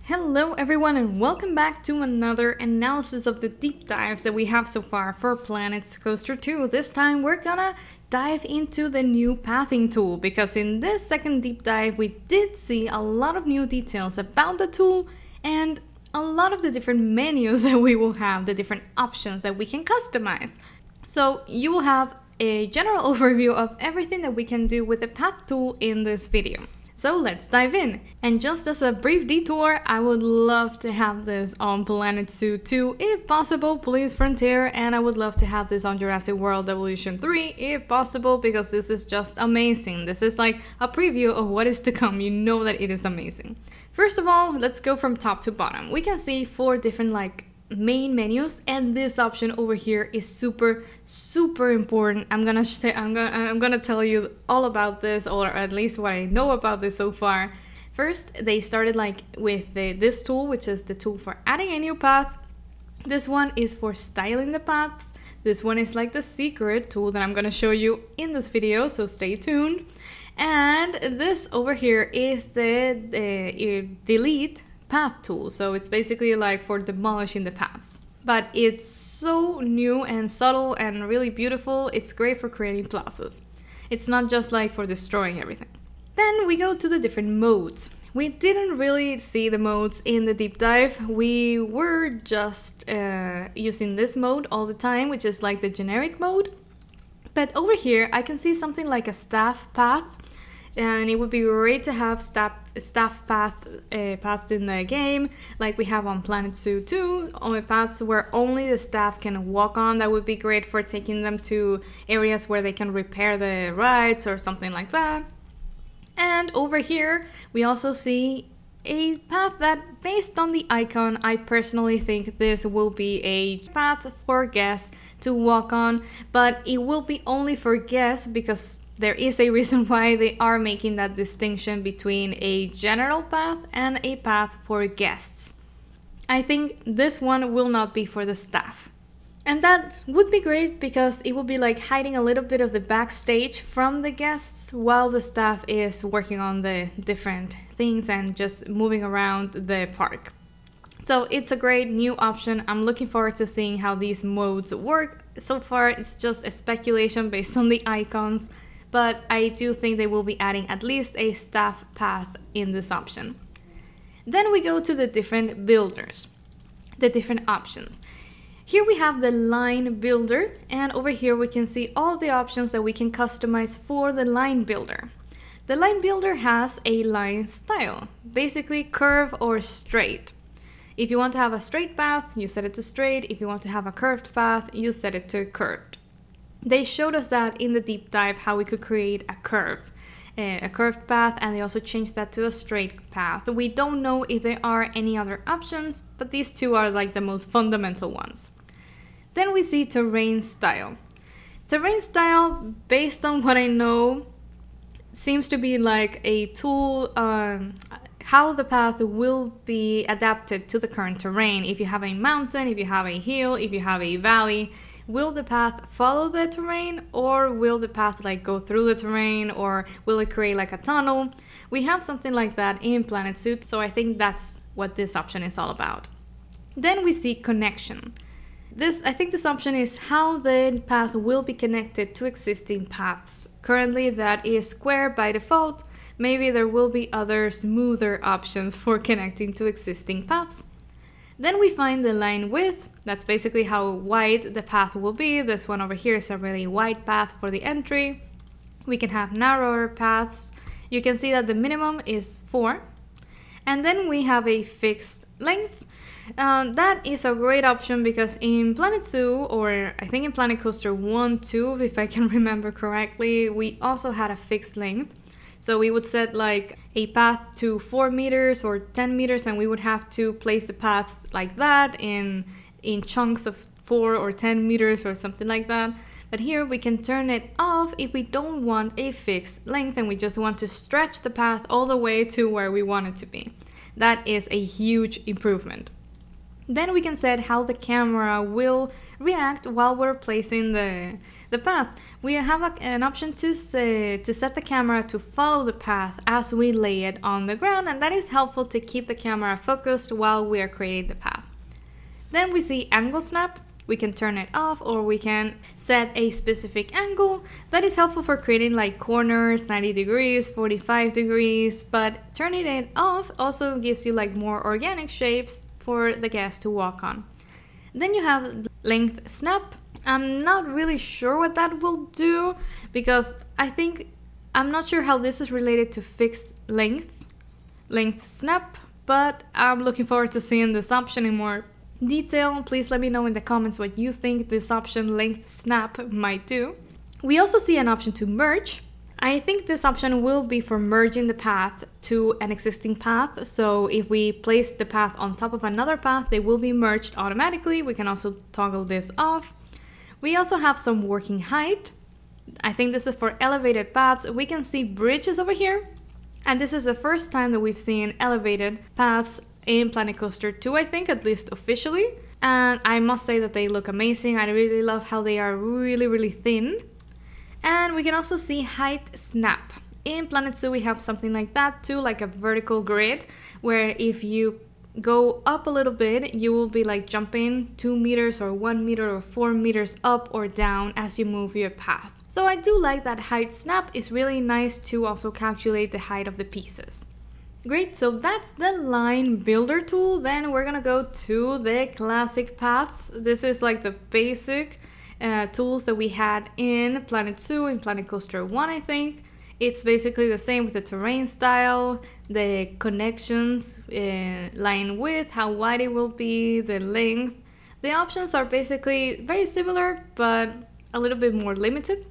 Hello everyone and welcome back to another analysis of the deep dives that we have so far for Planets Coaster 2. This time we're gonna dive into the new pathing tool because in this second deep dive we did see a lot of new details about the tool and a lot of the different menus that we will have, the different options that we can customize. So you will have a general overview of everything that we can do with the path tool in this video. So let's dive in. And just as a brief detour, I would love to have this on Planet Zoo 2 if possible, please Frontier, and I would love to have this on Jurassic World Evolution 3 if possible because this is just amazing. This is like a preview of what is to come, you know that it is amazing. First of all, let's go from top to bottom. We can see 4 different main menus, and this option over here is super important. I'm gonna tell you all about this, or at least what I know about this so far. First, they started with this tool, which is the tool for adding a new path. This one is for styling the paths. This one is like the secret tool that I'm gonna show you in this video, so stay tuned. And this over here is the delete path tool, so it's basically like for demolishing the paths, but it's so new and subtle and really beautiful. It's great for creating plazas. It's not just like for destroying everything. Then we go to the different modes. We didn't really see the modes in the deep dive. We were just using this mode all the time, which is like the generic mode, but over here I can see something like a staff path. And it would be great to have staff paths in the game, like we have on Planet Zoo 2, on paths where only the staff can walk on. That would be great for taking them to areas where they can repair the rides or something like that. And over here, we also see a path that, based on the icon, I personally think this will be a path for guests to walk on, but it will be only for guests because there is a reason why they are making that distinction between a general path and a path for guests. I think this one will not be for the staff. And that would be great because it would be like hiding a little bit of the backstage from the guests while the staff is working on the different things and just moving around the park. So it's a great new option. I'm looking forward to seeing how these modes work. So far it's just a speculation based on the icons, but I do think they will be adding at least a staff path in this option. Then we go to the different builders, the different options. Here we have the line builder, and over here we can see all the options that we can customize for the line builder. The line builder has a line style, basically curve or straight. If you want to have a straight path, you set it to straight. If you want to have a curved path, you set it to curved. They showed us that in the deep dive how we could create a curved path, and they also changed that to a straight path. We don't know if there are any other options, but these two are like the most fundamental ones. Then we see terrain style. Terrain style, based on what I know, seems to be like a tool how the path will be adapted to the current terrain. If you have a mountain, if you have a hill, if you have a valley, will the path follow the terrain, or will the path go through the terrain, or will it create like a tunnel? We have something like that in Planet Zoo, so I think that's what this option is all about. Then we see connection. I think this option is how the path will be connected to existing paths. Currently that is square by default. Maybe there will be other smoother options for connecting to existing paths. Then we find the line width. That's basically how wide the path will be. This one over here is a really wide path for the entry. We can have narrower paths. You can see that the minimum is 4. And then we have a fixed length. That is a great option because in Planet Zoo, or I think in Planet Coaster 1, 2, if I can remember correctly, we also had a fixed length. So we would set like a path to 4 meters or 10 meters, and we would have to place the paths like that in chunks of 4 or 10 meters or something like that. But here we can turn it off if we don't want a fixed length and we just want to stretch the path all the way to where we want it to be. That is a huge improvement. Then we can set how the camera will react while we're placing the path. We have an option to set the camera to follow the path as we lay it on the ground, and that is helpful to keep the camera focused while we are creating the path. Then we see angle snap. We can turn it off, or we can set a specific angle. That is helpful for creating like corners, 90 degrees, 45 degrees, but turning it off also gives you like more organic shapes for the guest to walk on. Then you have length snap. I'm not really sure what that will do, because I'm not sure how this is related to fixed length snap, but I'm looking forward to seeing this option in more detail. Please let me know in the comments what you think this option length snap might do. We also see an option to merge. I think this option will be for merging the path to an existing path. So if we place the path on top of another path, they will be merged automatically. We can also toggle this off. We also have some working height. I think this is for elevated paths. We can see bridges over here. And this is the first time that we've seen elevated paths in Planet Coaster 2, I think, at least officially. And I must say that they look amazing. I really love how they are really thin. And we can also see height snap. In Planet Zoo we have something like that too, like a vertical grid, where if you go up a little bit, you will be like jumping 2 meters or 1 meter or 4 meters up or down as you move your path. So I do like that height snap. Is really nice to also calculate the height of the pieces. Great, so that's the line builder tool. Then we're gonna go to the classic paths. This is like the basic tools that we had in Planet Zoo, in Planet Coaster 1, I think. It's basically the same with the terrain style, the connections, line width, how wide it will be, the length. The options are basically very similar, but a little bit more limited.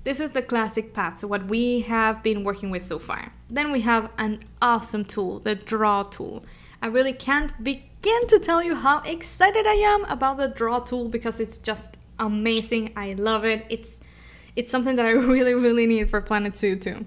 This is the classic path, so what we have been working with so far. Then we have an awesome tool, the draw tool. I really can't begin to tell you how excited I am about the draw tool, because it's just amazing. I love it. It's something that I really need for Planet Zoo too.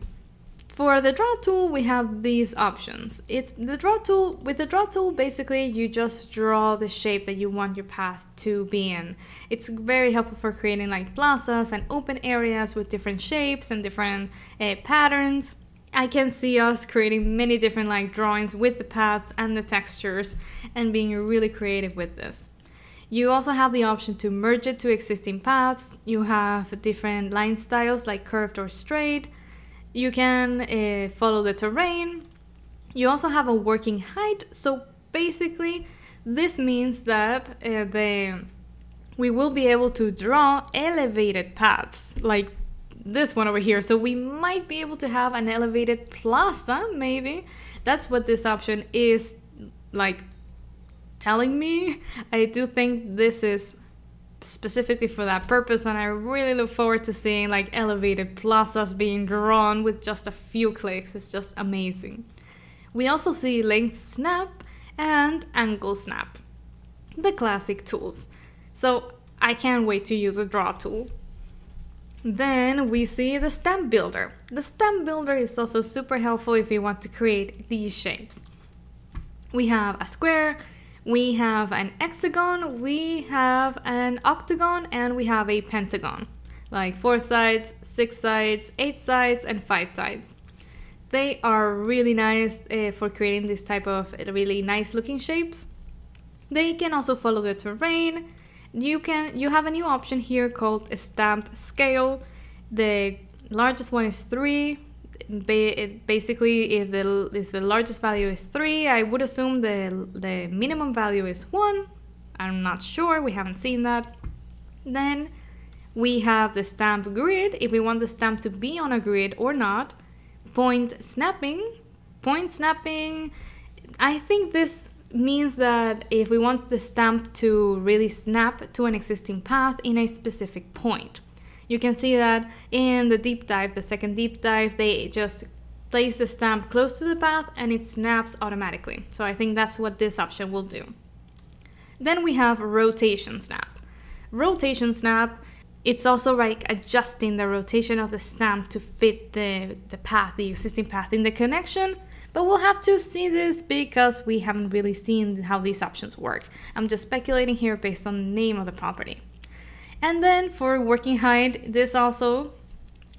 For the draw tool, we have these options. It's the draw tool. With the draw tool, basically you just draw the shape that you want your path to be in. It's very helpful for creating like plazas and open areas with different shapes and different patterns. I can see us creating many different like drawings with the paths and the textures and being really creative with this. You also have the option to merge it to existing paths. You have different line styles like curved or straight. You can follow the terrain. You also have a working height. So basically this means that we will be able to draw elevated paths like this one over here. So we might be able to have an elevated plaza, maybe. That's what this option is like telling me. I do think this is specifically for that purpose, and I really look forward to seeing like elevated plazas being drawn with just a few clicks. It's just amazing. We also see length snap and angle snap, the classic tools. So I can't wait to use a draw tool. Then we see the stamp builder. The stamp builder is also super helpful if you want to create these shapes. We have a square, we have an hexagon, we have an octagon, and we have a pentagon. Like 4 sides, 6 sides, 8 sides, and 5 sides. They are really nice for creating this type of really nice looking shapes. They can also follow the terrain. You have a new option here called a stamp scale. The largest one is 3. Basically, if the largest value is 3, I would assume the minimum value is 1. I'm not sure, we haven't seen that. Then we have the stamp grid, if we want the stamp to be on a grid or not. Point snapping, I think this means that if we want the stamp to really snap to an existing path in a specific point. You can see that in the deep dive, the second deep dive, they just place the stamp close to the path and it snaps automatically. So I think that's what this option will do. Then we have rotation snap. Rotation snap, it's also like adjusting the rotation of the stamp to fit the path, the existing path in the connection, But we'll have to see this because we haven't really seen how these options work. I'm just speculating here based on the name of the property. And then for working height, this also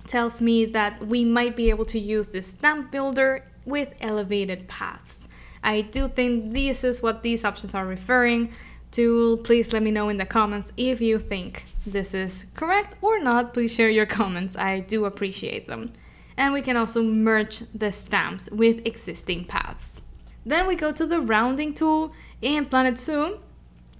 tells me that we might be able to use this stamp builder with elevated paths. I do think this is what these options are referring to. Please let me know in the comments if you think this is correct or not. Please share your comments. I do appreciate them. And we can also merge the stamps with existing paths. Then we go to the rounding tool in Planet Zoo.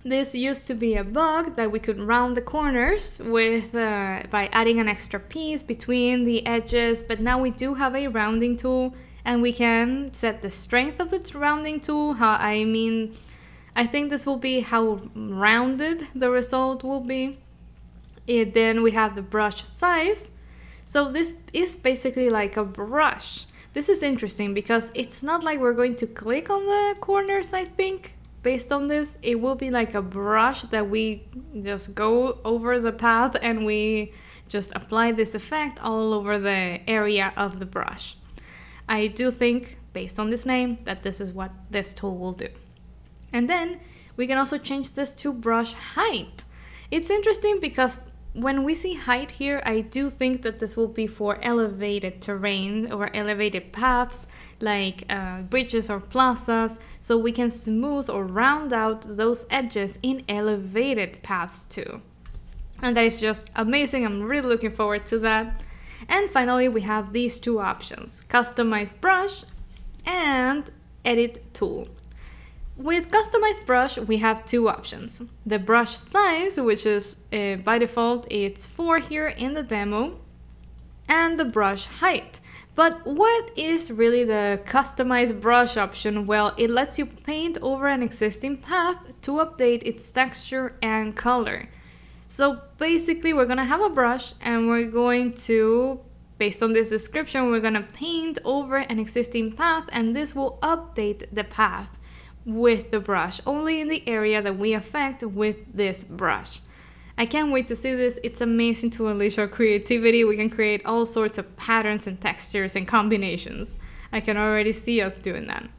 This used to be a bug that we could round the corners with by adding an extra piece between the edges, but now we do have a rounding tool and we can set the strength of the rounding tool. I think this will be how rounded the result will be. Then we have the brush size. So this is basically like a brush. This is interesting because it's not like we're going to click on the corners, I think. Based on this, it will be like a brush that we just go over the path and we just apply this effect all over the area of the brush. I do think, based on this name, that this is what this tool will do. And then we can also change this to brush height. It's interesting because when we see height here, I do think that this will be for elevated terrain or elevated paths like bridges or plazas, so we can smooth or round out those edges in elevated paths too. And that is just amazing. I'm really looking forward to that. And finally, we have these two options: customize brush and edit tool. With Customize Brush, we have two options. The brush size, which is by default, it's 4 here in the demo, and the brush height. But what is really the Customize Brush option? Well, it lets you paint over an existing path to update its texture and color. So basically, we're gonna have a brush and we're going to, based on this description, we're gonna paint over an existing path, and this will update the path with the brush, only in the area that we affect with this brush. I can't wait to see this. It's amazing to unleash our creativity. We can create all sorts of patterns and textures and combinations. I can already see us doing that.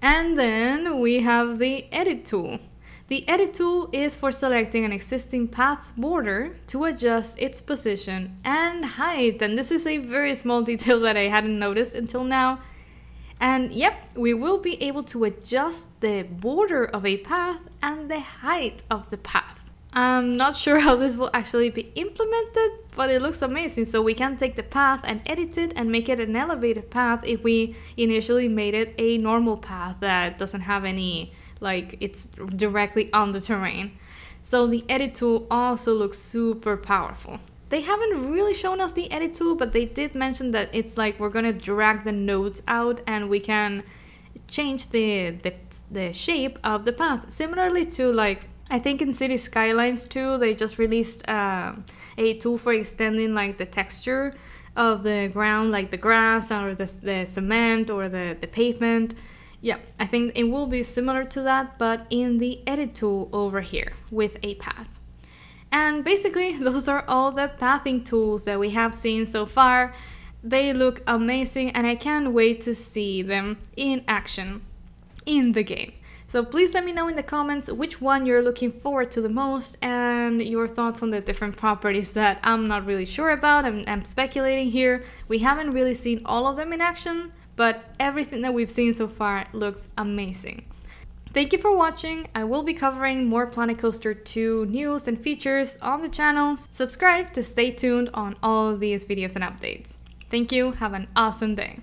And then we have the edit tool. The edit tool is for selecting an existing path's border to adjust its position and height. And this is a very small detail that I hadn't noticed until now. And yep, we will be able to adjust the border of a path and the height of the path. I'm not sure how this will actually be implemented, but it looks amazing. So we can take the path and edit it and make it an elevated path if we initially made it a normal path that doesn't have any, like, it's directly on the terrain. So the edit tool also looks super powerful. They haven't really shown us the edit tool, but they did mention that it's like we're gonna drag the nodes out and we can change the shape of the path. Similarly to, like, I think in City Skylines too, they just released a tool for extending like the texture of the ground, like the grass or the cement or the pavement. Yeah, I think it will be similar to that, but in the edit tool over here with a path. And basically, those are all the pathing tools that we have seen so far. They look amazing and I can't wait to see them in action in the game. So please let me know in the comments which one you're looking forward to the most and your thoughts on the different properties that I'm not really sure about. I'm speculating here. We haven't really seen all of them in action, but everything that we've seen so far looks amazing. Thank you for watching. I will be covering more Planet Coaster 2 news and features on the channel. Subscribe to stay tuned on all of these videos and updates. Thank you. Have an awesome day.